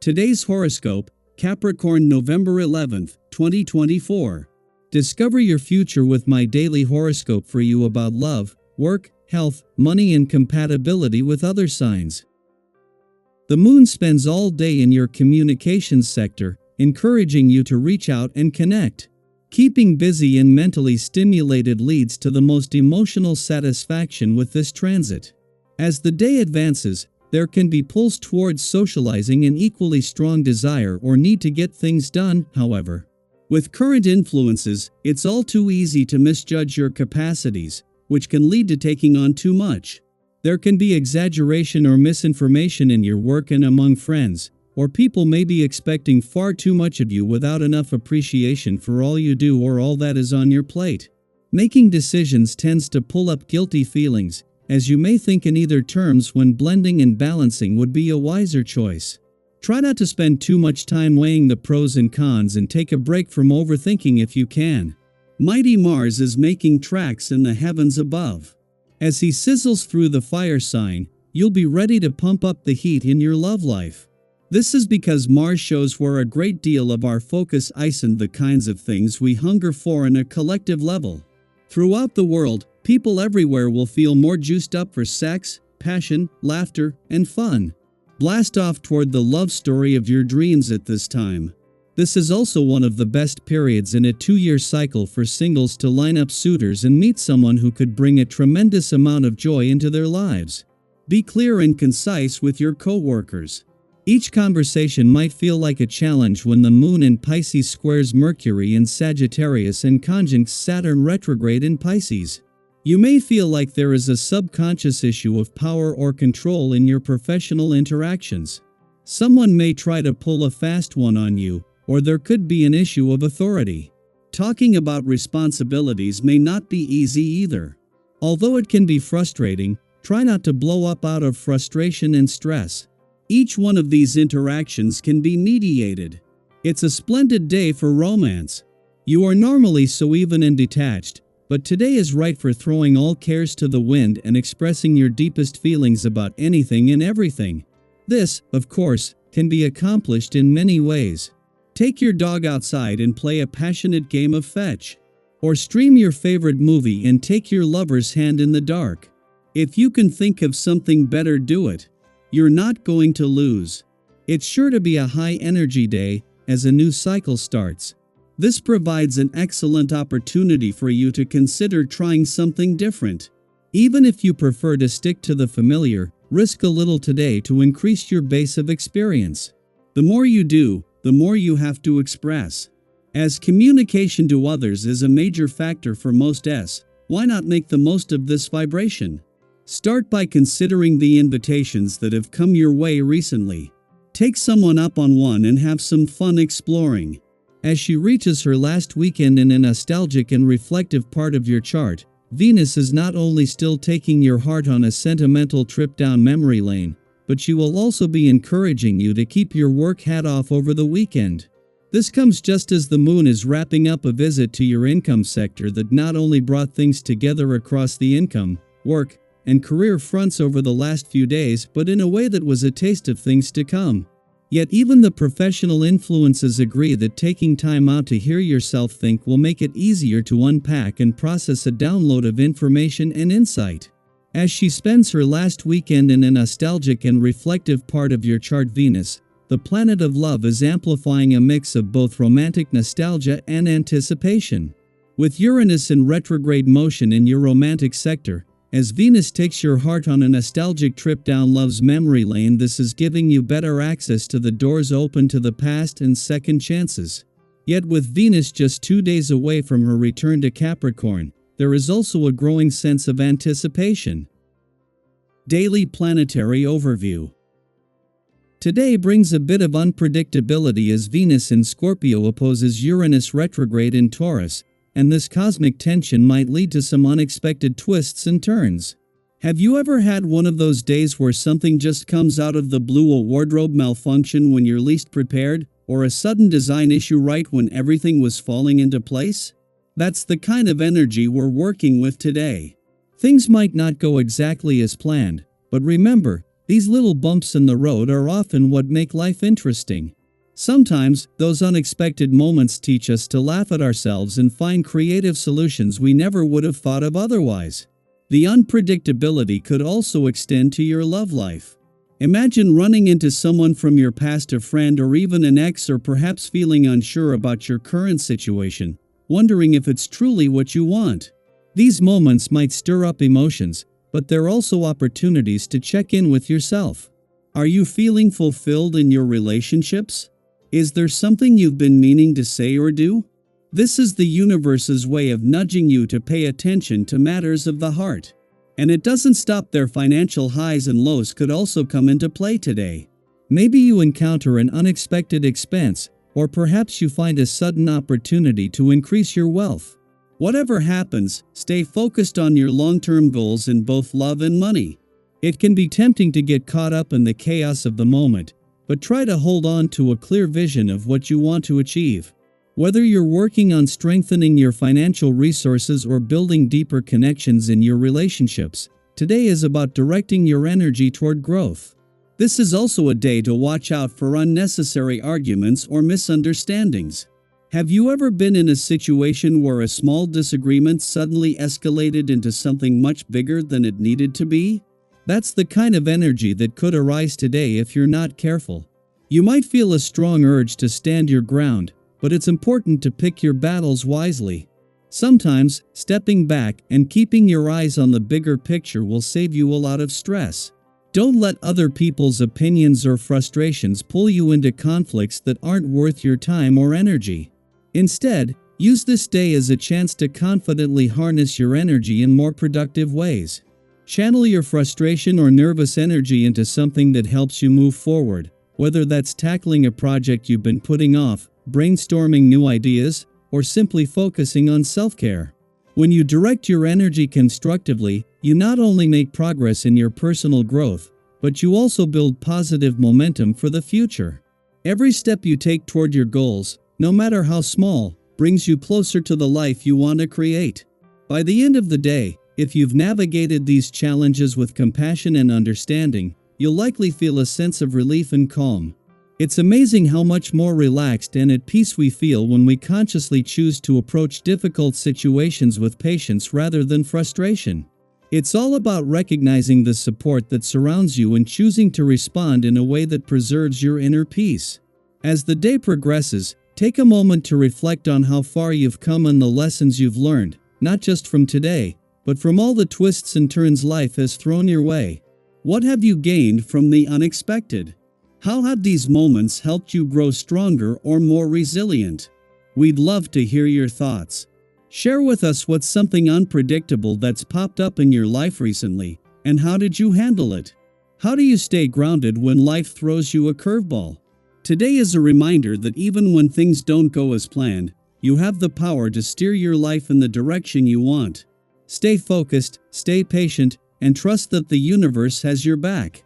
Today's horoscope, Capricorn November 11th, 2024. Discover your future with my daily horoscope for you about love, work, health, money and compatibility with other signs. The moon spends all day in your communications sector, encouraging you to reach out and connect. Keeping busy and mentally stimulated leads to the most emotional satisfaction with this transit. As the day advances, there can be pulls towards socializing and equally strong desire or need to get things done, however. With current influences, it's all too easy to misjudge your capacities, which can lead to taking on too much. There can be exaggeration or misinformation in your work and among friends, or people may be expecting far too much of you without enough appreciation for all you do or all that is on your plate. Making decisions tends to pull up guilty feelings, as you may think in either terms when blending and balancing would be a wiser choice. Try not to spend too much time weighing the pros and cons and take a break from overthinking if you can. Mighty Mars is making tracks in the heavens above. As he sizzles through the fire sign, you'll be ready to pump up the heat in your love life. This is because Mars shows where a great deal of our focus is on the kinds of things we hunger for on a collective level. Throughout the world, people everywhere will feel more juiced up for sex, passion, laughter, and fun. Blast off toward the love story of your dreams at this time. This is also one of the best periods in a 2-year cycle for singles to line up suitors and meet someone who could bring a tremendous amount of joy into their lives. Be clear and concise with your co-workers. Each conversation might feel like a challenge when the moon in Pisces squares Mercury in Sagittarius and conjuncts Saturn retrograde in Pisces. You may feel like there is a subconscious issue of power or control in your professional interactions. Someone may try to pull a fast one on you, or there could be an issue of authority. Talking about responsibilities may not be easy either. Although it can be frustrating, try not to blow up out of frustration and stress. Each one of these interactions can be mediated. It's a splendid day for romance. You are normally so even and detached, but today is right for throwing all cares to the wind and expressing your deepest feelings about anything and everything. This, of course, can be accomplished in many ways. Take your dog outside and play a passionate game of fetch. Or stream your favorite movie and take your lover's hand in the dark. If you can think of something better, do it. You're not going to lose. It's sure to be a high-energy day as a new cycle starts. This provides an excellent opportunity for you to consider trying something different. Even if you prefer to stick to the familiar, risk a little today to increase your base of experience. The more you do, the more you have to express. As communication to others is a major factor for most S, why not make the most of this vibration? Start by considering the invitations that have come your way recently. Take someone up on one and have some fun exploring. As she reaches her last weekend in a nostalgic and reflective part of your chart, Venus is not only still taking your heart on a sentimental trip down memory lane, but she will also be encouraging you to keep your work hat off over the weekend. This comes just as the moon is wrapping up a visit to your income sector that not only brought things together across the income, work, and career fronts over the last few days, but in a way that was a taste of things to come. Yet even the professional influences agree that taking time out to hear yourself think will make it easier to unpack and process a download of information and insight. As she spends her last weekend in a nostalgic and reflective part of your chart, Venus, the planet of love, is amplifying a mix of both romantic nostalgia and anticipation. With Uranus in retrograde motion in your romantic sector, as Venus takes your heart on a nostalgic trip down love's memory lane, this is giving you better access to the doors open to the past and second chances. Yet with Venus just 2 days away from her return to Capricorn, there is also a growing sense of anticipation. Daily Planetary Overview. Today brings a bit of unpredictability as Venus in Scorpio opposes Uranus retrograde in Taurus, and this cosmic tension might lead to some unexpected twists and turns. Have you ever had one of those days where something just comes out of the blue, a wardrobe malfunction when you're least prepared, or a sudden design issue right when everything was falling into place? That's the kind of energy we're working with today. Things might not go exactly as planned, but remember, These little bumps in the road are often what make life interesting. Sometimes, those unexpected moments teach us to laugh at ourselves and find creative solutions we never would have thought of otherwise. The unpredictability could also extend to your love life. Imagine running into someone from your past, a friend or even an ex, or perhaps feeling unsure about your current situation, wondering if it's truly what you want. These moments might stir up emotions, but they're also opportunities to check in with yourself. Are you feeling fulfilled in your relationships? Is there something you've been meaning to say or do? This is the universe's way of nudging you to pay attention to matters of the heart. And it doesn't stop there. Financial highs and lows could also come into play today. Maybe you encounter an unexpected expense, or perhaps you find a sudden opportunity to increase your wealth. Whatever happens, stay focused on your long-term goals in both love and money. It can be tempting to get caught up in the chaos of the moment, but try to hold on to a clear vision of what you want to achieve. Whether you're working on strengthening your financial resources or building deeper connections in your relationships, today is about directing your energy toward growth. This is also a day to watch out for unnecessary arguments or misunderstandings. Have you ever been in a situation where a small disagreement suddenly escalated into something much bigger than it needed to be? That's the kind of energy that could arise today if you're not careful. You might feel a strong urge to stand your ground, but it's important to pick your battles wisely. Sometimes, stepping back and keeping your eyes on the bigger picture will save you a lot of stress. Don't let other people's opinions or frustrations pull you into conflicts that aren't worth your time or energy. Instead, use this day as a chance to confidently harness your energy in more productive ways. Channel your frustration or nervous energy into something that helps you move forward, whether that's tackling a project you've been putting off, brainstorming new ideas, or simply focusing on self-care. When you direct your energy constructively, you not only make progress in your personal growth, but you also build positive momentum for the future. Every step you take toward your goals, no matter how small, brings you closer to the life you want to create. By the end of the day, if you've navigated these challenges with compassion and understanding, you'll likely feel a sense of relief and calm. It's amazing how much more relaxed and at peace we feel when we consciously choose to approach difficult situations with patience rather than frustration. It's all about recognizing the support that surrounds you and choosing to respond in a way that preserves your inner peace. As the day progresses, take a moment to reflect on how far you've come and the lessons you've learned, not just from today, but from all the twists and turns life has thrown your way. What have you gained from the unexpected? How have these moments helped you grow stronger or more resilient? We'd love to hear your thoughts. Share with us what's something unpredictable that's popped up in your life recently, and how did you handle it? How do you stay grounded when life throws you a curveball? Today is a reminder that even when things don't go as planned, you have the power to steer your life in the direction you want. Stay focused, stay patient, and trust that the universe has your back.